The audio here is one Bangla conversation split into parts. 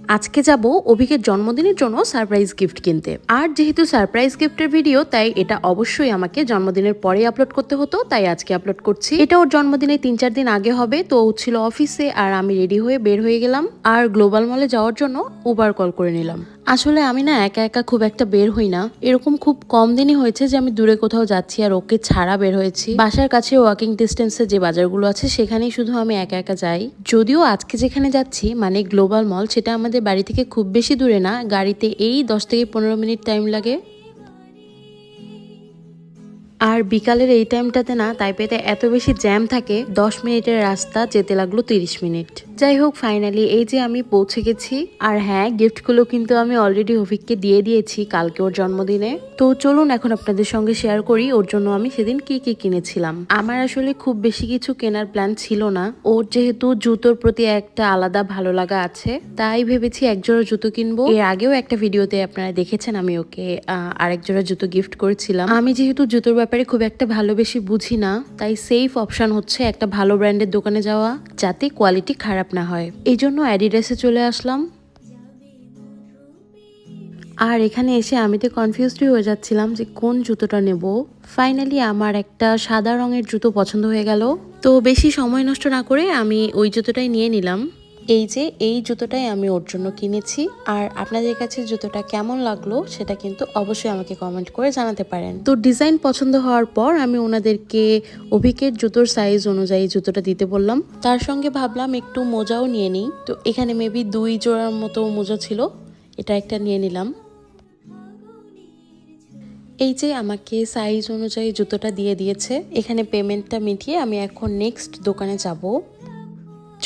আজকে যাব অভিকের জন্মদিনের জন্য সারপ্রাইজ গিফট কিনতে। আর যেহেতু সারপ্রাইজ গিফটের ভিডিও, তাই এটা অবশ্যই আমাকে জন্মদিনের পরে আপলোড করতে হতো, তাই আজকে আপলোড করছি। এটা ওর জন্মদিনে 3-4 দিন আগে হবে, তো ও ছিল অফিসে আর আমি রেডি হয়ে বের হয়ে গেলাম আর গ্লোবাল মলে যাওয়ার জন্য উবার কল করে নিলাম। আসলে আমি না একা একা খুব একটা বের হই না, এরকম খুব কম দিনই হয়েছে যে আমি দূরে কোথাও যাচ্ছি আর ওকে ছাড়া বের হয়েছি। বাসার কাছে ওয়াকিং ডিস্টেন্সে যে বাজারগুলো আছে সেখানেই শুধু আমি একা একা যাই। যদিও আজকে যেখানে যাচ্ছি মানে গ্লোবাল মল, সেটা আমাদের বাড়ি থেকে খুব বেশি দূরে না, গাড়িতে এই 10 থেকে 15 মিনিট টাইম লাগে। আর বিকালের এই টাইমটাতে না তাইপেতে এত বেশি জ্যাম থাকে, 10 মিনিটের রাস্তা যেতে লাগলো 30 মিনিট। যাই হোক, ফাইনালি এই যে আমি পৌঁছে গেছি। আর হ্যাঁ, গিফটগুলো কিন্তু আমি অলরেডি অভিককে দিয়ে দিয়েছি কালকে ওর জন্মদিনে। তো চলুন এখন আপনাদের সঙ্গে শেয়ার করি ওর জন্য আমি সেদিন কি কি কিনেছিলাম। আমার আসলে খুব বেশি কিছু কেনার প্ল্যান ছিল না, ওর যেহেতু জুতোর প্রতি একটা আলাদা ভালো লাগা আছে, তাই ভেবেছি একজোড়া জুতো কিনবো। এর আগেও একটা ভিডিওতে আপনারা দেখেছেন আমি ওকে আরেক জোড়া জুতো গিফট করেছিলাম। আমি যেহেতু জুতোর ব্যাপারে খুব একটা ভালোবেসে বুঝি না, তাই সেফ অপশন হচ্ছে একটা ভালো ব্র্যান্ডের দোকানে যাওয়া, যাতে কোয়ালিটি খারাপ না হয়। এই জন্য অ্যাডিডাসে চলে আসলাম। আর এখানে এসে আমি তো কনফিউজড হয়ে যাচ্ছিলাম যে কোন জুতোটা নেব। ফাইনালি আমার একটা সাদা রঙের জুতো পছন্দ হয়ে গেল, তো বেশি সময় নষ্ট না করে আমি ওই জুতোটাই নিয়ে নিলাম। এই যে এই জুতোটাই আমি ওর জন্য কিনেছি। আর আপনাদের কাছে জুতোটা কেমন লাগলো সেটা কিন্তু অবশ্যই আমাকে কমেন্ট করে জানাতে পারেন। তো ডিজাইন পছন্দ হওয়ার পর আমি ওনাদেরকে অভিকের জুতোর সাইজ অনুযায়ী জুতোটা দিতে বললাম। তার সঙ্গে ভাবলাম একটু মোজাও নিয়ে নিই, তো এখানে মেবি 2 জোড়ার মতো মোজা ছিল, এটা একটা নিয়ে নিলাম। এই যে আমাকে সাইজ অনুযায়ী জুতোটা দিয়ে দিয়েছে। এখানে পেমেন্টটা মিটিয়ে আমি এখন নেক্সট দোকানে যাব।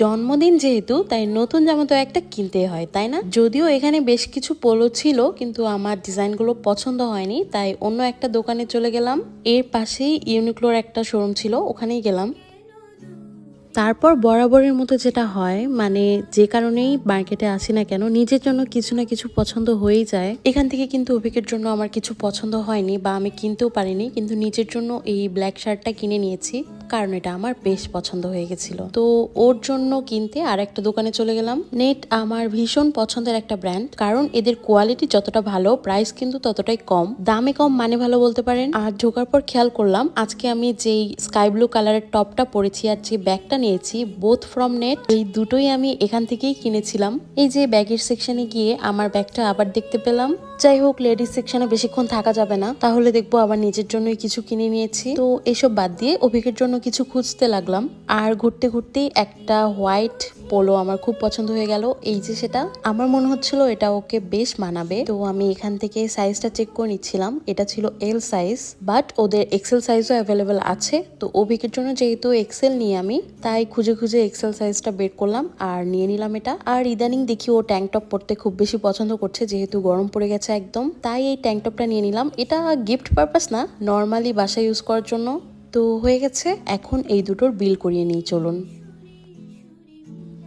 জন্মদিন যেহেতু, তাই নতুন জামা তো একটা কিনতে হয়, তাই না? যদিও এখানে বেশ কিছু পোলো ছিল, কিন্তু আমার ডিজাইনগুলো পছন্দ হয়নি, তাই অন্য একটা দোকানে চলে গেলাম। এর পাশেই ইউনিক্লোর একটা শোরুম ছিল, ওখানেই গেলাম। তারপর বরাবরের মতো যেটা হয়, মানে যে কারণেই মার্কেটে আসি না কেন, নিজের জন্য কিছু না কিছু পছন্দ হয়েই যায়। এখান থেকে কিন্তু অভিকের জন্য আমার কিছু পছন্দ হয়নি বা আমি কিনতেও পারিনি, কিন্তু নিজের জন্য এই ব্ল্যাক শার্টটা কিনে নিয়েছি, কারণ এটা আমার বেশ পছন্দ হয়ে গেছিল। তো ওর জন্য কিনতে আর একটা দোকানে চলে গেলাম। নেট আমার ভীষণ পছন্দের একটা ব্র্যান্ড, কারণ এদের কোয়ালিটি যতটা ভালো, প্রাইস কিন্তু ততটাই কম। দামে কম মানে ভালো বলতে পারেন। আর ঢোকার পর খেয়াল করলাম আজকে আমি যেই স্কাই ব্লু কালারের টপটা পরেছি আর যে ব্যাগটা নিয়েছি, বোথ ফ্রম নেট, এই দুটোই আমি এখান থেকেই কিনেছিলাম। এই যে ব্যাগের সেকশনে গিয়ে আমার ব্যাগটা আবার দেখতে পেলাম। যাই হোক, লেডিস সেকশনে বেশিক্ষণ থাকা যাবে না, তাহলে দেখবো আবার নিজের জন্যই কিছু কিনে নিয়েছি। তো এসব বাদ দিয়ে অভিকের জন্য কিছু খুঁজতে লাগলাম। আর ঘুরতে ঘুরতেই একটা হোয়াইট পোলো আমার খুব পছন্দ হয়ে গেল। এই যে সেটা আমার মনে হচ্ছিল এটা ওকে বেশ মানাবে, তো আমি এখান থেকে সাইজটা চেক করে নিচ্ছিলাম। এটা ছিল এল সাইজ, বাট ওদের এক্সেল সাইজও অ্যাভেলেবেল আছে। তো অভিকের জন্য যেহেতু এক্সেল নিয়ে আমি, তাই খুঁজে খুঁজে এক্সেল সাইজটা বের করলাম আর নিয়ে নিলাম এটা। আর ইদানিং দেখি ও ট্যাঙ্ক টপ পরতে খুব বেশি পছন্দ করছে, যেহেতু গরম পড়ে গেছে একদম, তাই এই ট্যাঙ্ক টপটা নিয়ে নিলাম। এটা গিফট পারপাস না, নর্মালি বাসায় ইউজ করার জন্য। তো হয়ে গেছে, এখন এই দুটোর বিল করিয়ে নিই চলুন।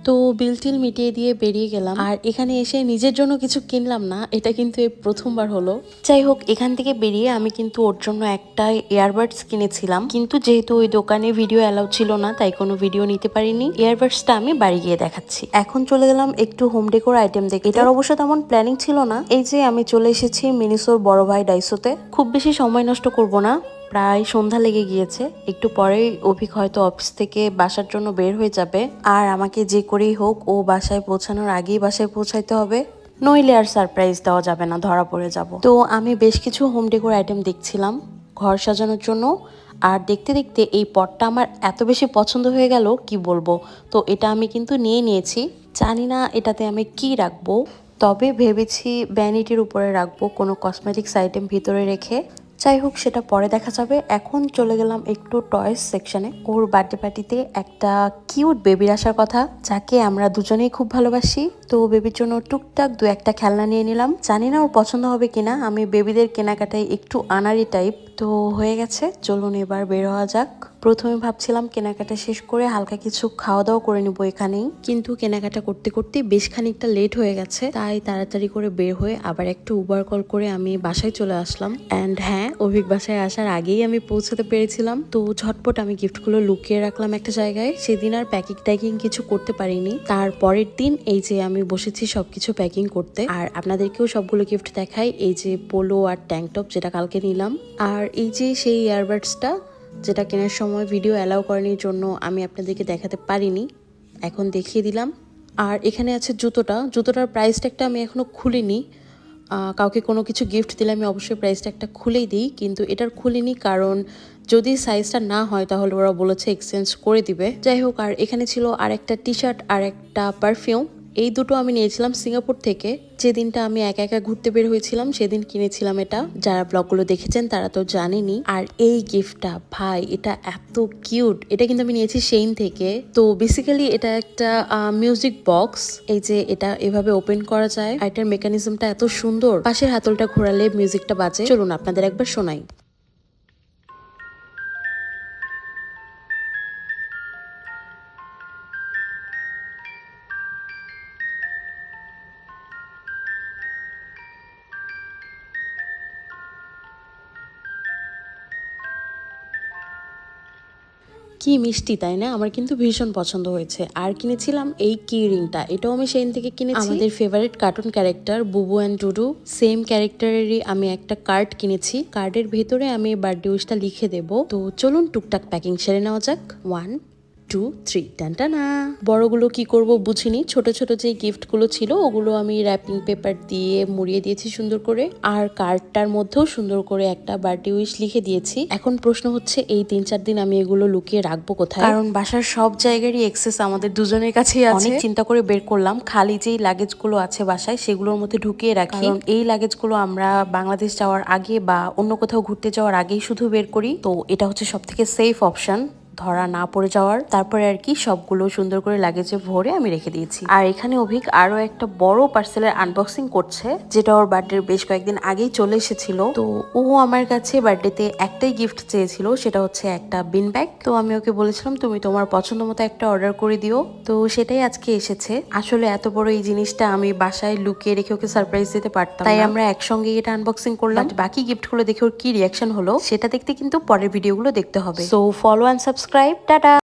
তো বিল টিল মিটিয়ে দিয়ে বেরিয়ে গেলাম। আর এখানে এসে নিজের জন্য কিছু কিনলাম না, এটা কিন্তু এই প্রথমবার হলো। যাই হোক, এখান থেকে বেরিয়ে আমি কিন্তু ওর জন্য একটা ইয়ারবাডস কিনেছিলাম, কিন্তু যেহেতু ওই দোকানে ভিডিও অ্যালাউ ছিল না, তাই কোনো ভিডিও নিতে পারিনি। ইয়ারবাডসটা আমি বাড়ি গিয়ে দেখাচ্ছি। এখন চলে গেলাম একটু হোম ডেকোর আইটেম দেখতে। এটার অবশ্য তেমন প্ল্যানিং ছিল না। এই যে আমি চলে এসেছি মিনিসোর বড় ভাই ডাইসোতে। খুব বেশি সময় নষ্ট করব না, প্রায় সন্ধ্যা লেগে গিয়েছে। একটু পরেই অভিক হয়তো অফিস থেকে বাসার জন্য বের হয়ে যাবে, আর আমাকে যে করেই হোক ও বাসায় পৌঁছানোর আগেই বাসায় পৌঁছাইতে হবে, নইলে আর সারপ্রাইজ দেওয়া যাবে না, ধরা পড়ে যাব। তো আমি বেশ কিছু হোম ডেকোর আইটেম দেখছিলাম ঘর সাজানোর জন্য। আর দেখতে দেখতে এই পটটা আমার এত বেশি পছন্দ হয়ে গেল কি বলবো। তো এটা আমি কিন্তু নিয়ে নিয়েছি। জানি না এটাতে আমি কি রাখবো, তবে ভেবেছি ভ্যানিটির উপরে রাখবো, কোনো কসমেটিক্স আইটেম ভিতরে রেখে। যাই হোক, সেটা পরে দেখা যাবে। এখন চলে গেলাম একটু টয়েস সেকশনে। ওর বার্থডে পার্টিতে একটা কিউট বেবির আসার কথা, যাকে আমরা দুজনেই খুব ভালোবাসি। তো বেবির জন্য টুকটাক 2-1টা খেলনা নিয়ে নিলাম। জানি না ওর পছন্দ হবে কিনা, আমি বেবিদের কেনাকাটায় একটু আনাড়ি টাইপ, তো হয়ে গেছে, চলুন এবার বের হওয়া যাক। প্রথমে ভাবছিলাম কেনাকাটা শেষ করে হালকা কিছু খাওয়া দাওয়া করে নিবো এখানেই, কিন্তু কেনাকাটা করতে করতে বেশ খানিকটা লেট হয়ে গেছে। তাই তাড়াতাড়ি করে বের হয়ে আবার একটু উবার কল করে আমি বাসায় চলে আসলাম। অ্যান্ড হ্যাঁ, অভিক বাসায় আসার আগেই আমি পৌঁছাতে পেরেছিলাম। তো ঝটপট আমি গিফটগুলো লুকিয়ে রাখলাম একটা জায়গায়। সেদিন আর প্যাকিং ট্যাকিং কিছু করতে পারিনি। তার পরের দিন এই যে আমি বসেছি সবকিছু প্যাকিং করতে, আর আপনাদেরকেও সবগুলো গিফট দেখাই। এই যে পোলো আর ট্যাঙ্ক টপ যেটা কালকে নিলাম, আর এই যে সেই ইয়ারবাডসটা যেটা কেনার সময় ভিডিও অ্যালাউ করানোর জন্য আমি আপনাদেরকে দেখাতে পারিনি, এখন দেখিয়ে দিলাম। আর এখানে আছে জুতোটার প্রাইস ট্যাগটা আমি এখনো খুলিনি। কাউকে কোনো কিছু গিফট দিলে আমি অবশ্যই প্রাইস ট্যাগটা খুলেই দিই, কিন্তু এটার খুলিনি কারণ যদি সাইজটা না হয় তাহলে ওরা বলেছে এক্সচেঞ্জ করে দিবে। যাই হোক, আর এখানে ছিল আর একটা টি শার্ট আর একটা পারফিউম। এই দুটো আমি নিয়েছিলাম সিঙ্গাপুর থেকে। যে দিনটা আমি একা একা ঘুরতে বের হয়েছিলাম সেদিন কিনেছিলাম এটা। যারা ব্লগগুলো দেখেছেন তারা তো জানেনই। আর এই গিফটটা ভাই, এটা এত কিউট। এটা কিন্তু আমি নিয়েছি সেইন থেকে। তো বেসিক্যালি এটা একটা মিউজিক বক্স। এই যে এটা এভাবে ওপেন করা যায়, আর এটার মেকানিজমটা এত সুন্দর। পাশের হাতলটা ঘোরালে মিউজিকটা বাজে। চলুন আপনাদের একবার শোনাই। কি মিষ্টি তাই না? আমার কিন্তু ভীষণ পছন্দ হয়েছে। আর কিনেছিলাম এই কি রিংটা, এটাও আমি সেইন থেকে কিনেছি। আমাদের ফেভারিট কার্টুন ক্যারেক্টার বুবু অ্যান্ড ডুডু, সেম ক্যারেক্টারেরই আমি একটা কার্ড কিনেছি। কার্ডের ভেতরে আমি বার্থডে উইশটা লিখে দেব। তো চলুন টুকটাক প্যাকিং সেরে নেওয়া যাক। 1 2 3 টানটানা। বড়গুলো কি করব বুঝিনি। ছোট ছোট যে গিফটগুলো ছিল ওগুলো আমি র্যাপিং পেপার দিয়ে মুড়িয়ে দিয়েছি সুন্দর করে, আর কার্ডটার মধ্যেও সুন্দর করে একটা বার্থডে উইশ লিখে দিয়েছি। এখন প্রশ্ন হচ্ছে এই 3-4 দিন আমি এগুলো লুকিয়ে রাখবো কোথায়, কারণ বাসার সব জায়গারই এক্সেস আমাদের দুজনের কাছেই আছে। অনেক চিন্তা করে বের করলাম খালি যেই লাগেজগুলো আছে বাসায় সেগুলোর মধ্যে ঢুকিয়ে রাখি। কারণ এই লাগেজগুলো আমরা বাংলাদেশ যাওয়ার আগে বা অন্য কোথাও ঘুরতে যাওয়ার আগেই শুধু বের করি। তো এটা হচ্ছে সব থেকে সেফ অপশন, ধরা না পড়ে যাওয়ার। তারপরে আর কি সবগুলো সুন্দর করে লাগেজে ভরে আমি রেখে দিয়েছি। আর এখানে অভিক আরো একটা বড় পার্সেলের আনবক্সিং করছে, যেটা ওর বার্থডের বেশ কয়েকদিন আগেই চলে এসেছিল। তো ও আমার কাছে বার্থডেতে একটাই গিফট চেয়েছিল, সেটা হচ্ছে একটা বিন ব্যাগ। তো আমি ওকে বলেছিলাম তুমি তোমার পছন্দ মতো একটা অর্ডার করে দিও। তো সেটাই আজকে এসেছে। আসলে এত বড় এই জিনিসটা আমি বাসায় লুকিয়ে রেখে ওকে সারপ্রাইজ দিতে পারতাম, তাই আমরা একসঙ্গে এটা আনবক্সিং করলাম। বাকি গিফটগুলো দেখে ওর কি রিয়াকশন হলো সেটা দেখতে কিন্তু পরের ভিডিওগুলো দেখতে হবে। So follow and subscribe. Tata.